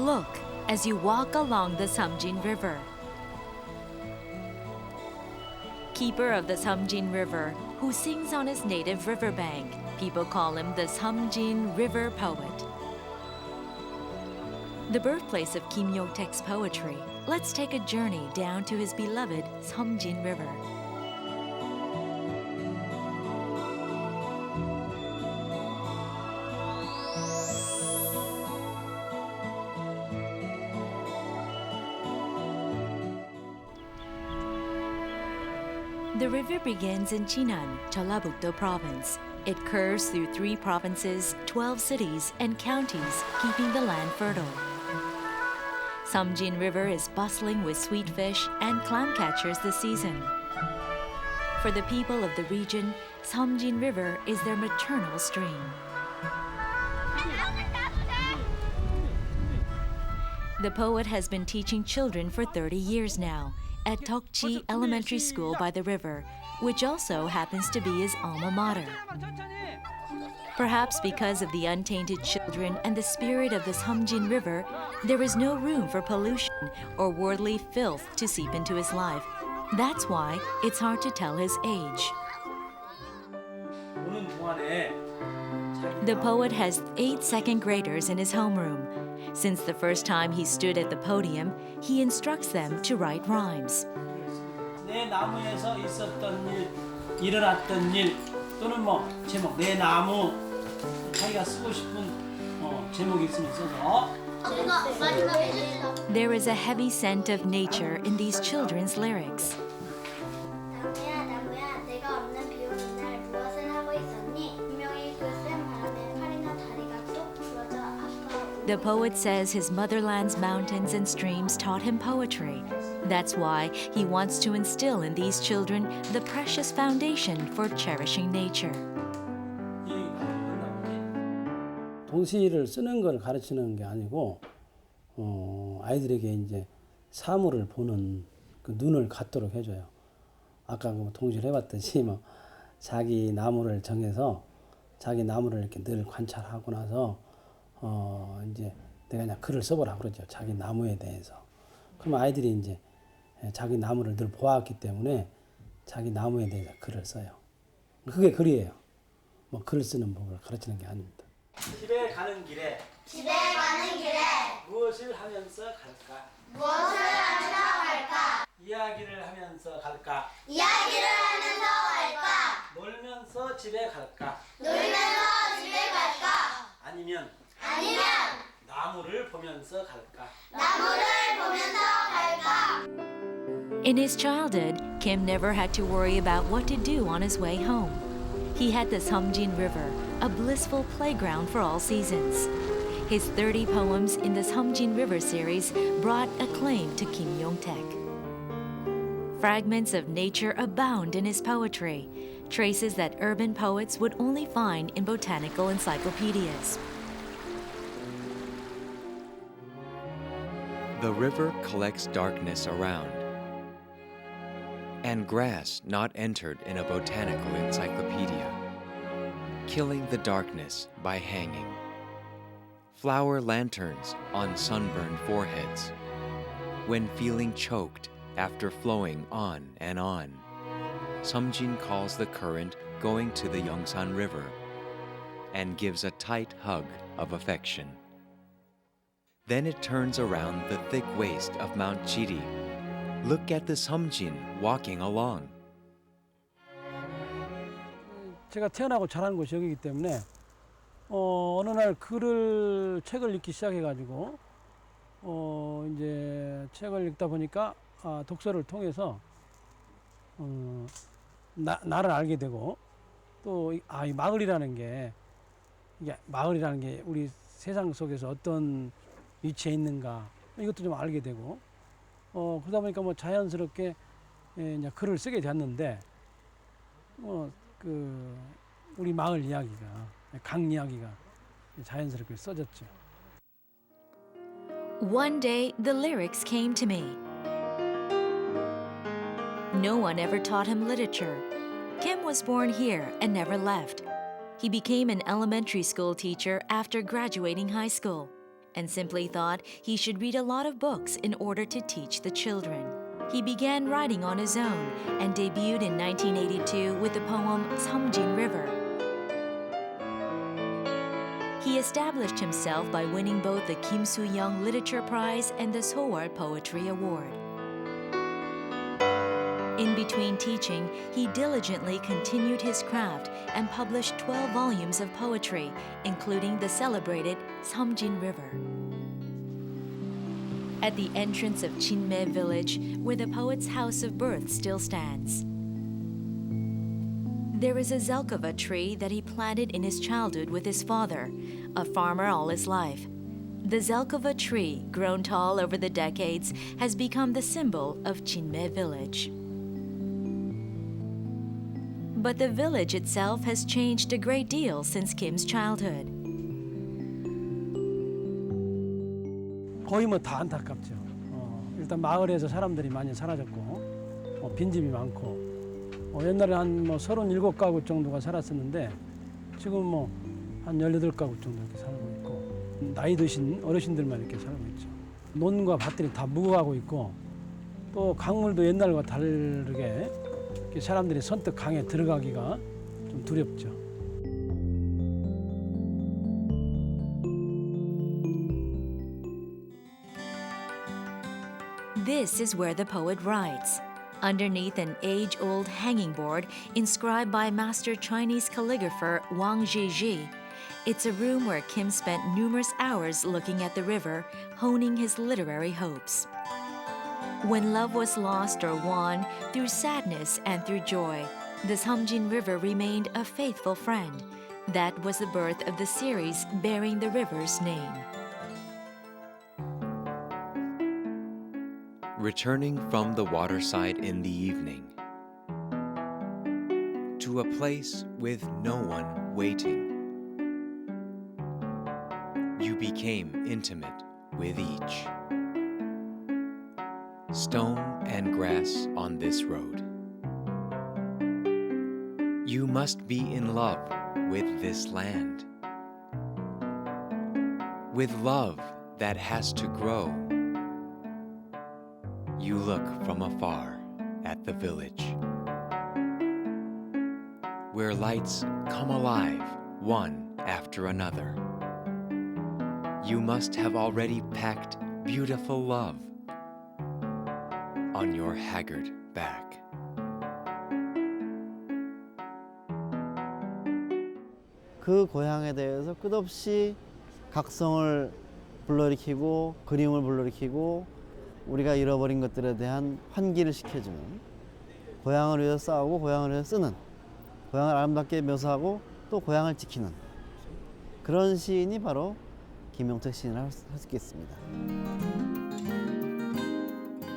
Look as you walk along the Seomjin River. Keeper of the Seomjin River, who sings on his native riverbank, people call him the Seomjin River poet. The birthplace of Kim Yong-taek's poetry, let's take a journey down to his beloved Seomjin River. The river begins in Jinan, Jeollabuk-do province. It curves through 3 provinces, 12 cities, and counties, keeping the land fertile. Seomjin River is bustling with sweet fish and clam catchers this season. For the people of the region, Seomjin River is their maternal stream. The poet has been teaching children for 30 years now at Tokji Elementary School by the river, which also happens to be his alma mater. Perhaps because of the untainted children and the spirit of the Seomjin River, there is no room for pollution or worldly filth to seep into his life. That's why it's hard to tell his age. The poet has 8 second graders in his homeroom. Since the first time he stood at the podium, he instructs them to write rhymes. 내 나무에서 있었던 일, 일어났던 일 또는 뭐 제목 내 나무 자기가 쓰고 싶은 제목이 있으면 써서. There is a heavy scent of nature in these children's lyrics. 나무야 나무야 내가 없는 비 오는 날 무엇을 하고 있었니? 분명히 그 센 바람에 팔이나 다리가 뚝 부러져 아파. The poet says his motherland's mountains and streams taught him poetry. That's why he wants to instill in these children the precious foundation for cherishing nature. 동시를 쓰는 걸 가르치는 게 아니고 아이들에게 이제 사물을 보는 그 눈을 갖도록 해줘요. 아까 그 동시를 해봤듯이 뭐 자기 나무를 정해서 자기 나무를 이렇게 늘 관찰하고 나서 이제 내가 그냥 글을 써보라 그러죠. 자기 나무에 대해서. 그럼 아이들이 이제 자기 나무를 늘 보았기 때문에 자기 나무에 대해서 글을 써요. 그게 글이에요. 뭐 글을 쓰는 법을 가르치는 게 아닙니다. 집에 가는 길에 무엇을 하면서 갈까? 이야기를 하면서 갈까? 놀면서 집에 갈까? 아니면 나무를 보면서 갈까? In his childhood, Kim never had to worry about what to do on his way home. He had the Seomjin River, a blissful playground for all seasons. His 30 poems in the Seomjin River series brought acclaim to Kim Yong-taek. Fragments of nature abound in his poetry, traces that urban poets would only find in botanical encyclopedias. The river collects darkness around, and grass not entered in a botanical encyclopedia, killing the darkness by hanging. Flower lanterns on sunburned foreheads, when feeling choked after flowing on and on. Seomjin calls the current going to the Yongsan River and gives a tight hug of affection. Then it turns around the thick waste of Mount Jiri. Look at the Seomjin walking along. 제가 태어나고 자란 곳이 여기이기 때문에 어느 날 책을 읽기 시작해가지고 이제 책을 읽다 보니까 독서를 통해서 나를 알게 되고 또 이 마을이라는 게 우리 세상 속에서 어떤 위치에 있는가 이것도 좀 알게 되고 그러다 보니까 뭐 자연스럽게 이제 글을 쓰게 됐는데 우리 마을 이야기가 강 이야기가 자연스럽게 써졌죠. One day, the lyrics came to me. No one ever taught him literature. Kim was born here and never left. He became an elementary school teacher after graduating high school. and simply thought he should read a lot of books in order to teach the children. He began writing on his own and debuted in 1982 with the poem Seomjin River. He established himself by winning both the Kim Soo-young Literature Prize and the Sewol Poetry Award. In between teaching, he diligently continued his craft and published 12 volumes of poetry, including the celebrated Seomjin River. At the entrance of Jinmae village, where the poet's house of birth still stands, there is a zelkova tree that he planted in his childhood with his father, a farmer all his life. The zelkova tree, grown tall over the decades, has become the symbol of Jinmae village. But the village itself has changed a great deal since Kim's childhood. 거의 뭐 다 안타깝죠. 일단 마을에서 사람들이 많이 사라졌고 빈집이 많고 옛날에 한 37가구 정도가 살았었는데 지금 한 18가구 정도 이렇게 살고 있고 나이 드신 어르신들만 이렇게 살고 있죠. 논과 밭들이 다 묵어가고 있고 또 강물도 옛날과 다르게 사람들이 선뜻 강에 들어가기가 좀 두렵죠. This is where the poet writes. Underneath an age-old hanging board inscribed by master Chinese calligrapher Wang Zhizhi, it's a room where Kim spent numerous hours looking at the river, honing his literary hopes. When love was lost or won, through sadness and through joy, the Seomjin River remained a faithful friend. That was the birth of the series bearing the river's name. Returning from the waterside in the evening to a place with no one waiting, you became intimate with each. Stone and grass on this road. You must be in love with this land, with love that has to grow. You look from afar at the village, where lights come alive one after another. You must have already packed beautiful love on your haggard back. 그 고향에 대해서 끝없이 각성을 불러일으키고 그리움을 불러일으키고 우리가 잃어버린 것들에 대한 환기를 시켜주는, 고향을 위해서 싸우고 고향을 위해서 쓰는, 고향을 아름답게 묘사하고 또 고향을 지키는 그런 시인이 바로 김용택 시인이라고 할 수 있겠습니다.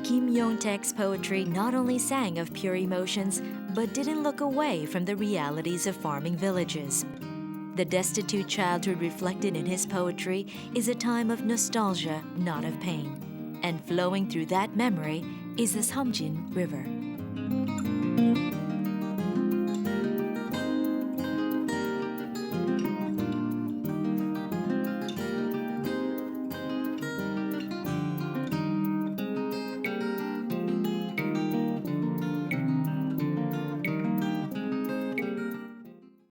Kim Yong-taek's poetry not only sang of pure emotions, but didn't look away from the realities of farming villages. The destitute childhood reflected in his poetry is a time of nostalgia, not of pain. And flowing through that memory is the Seomjin River.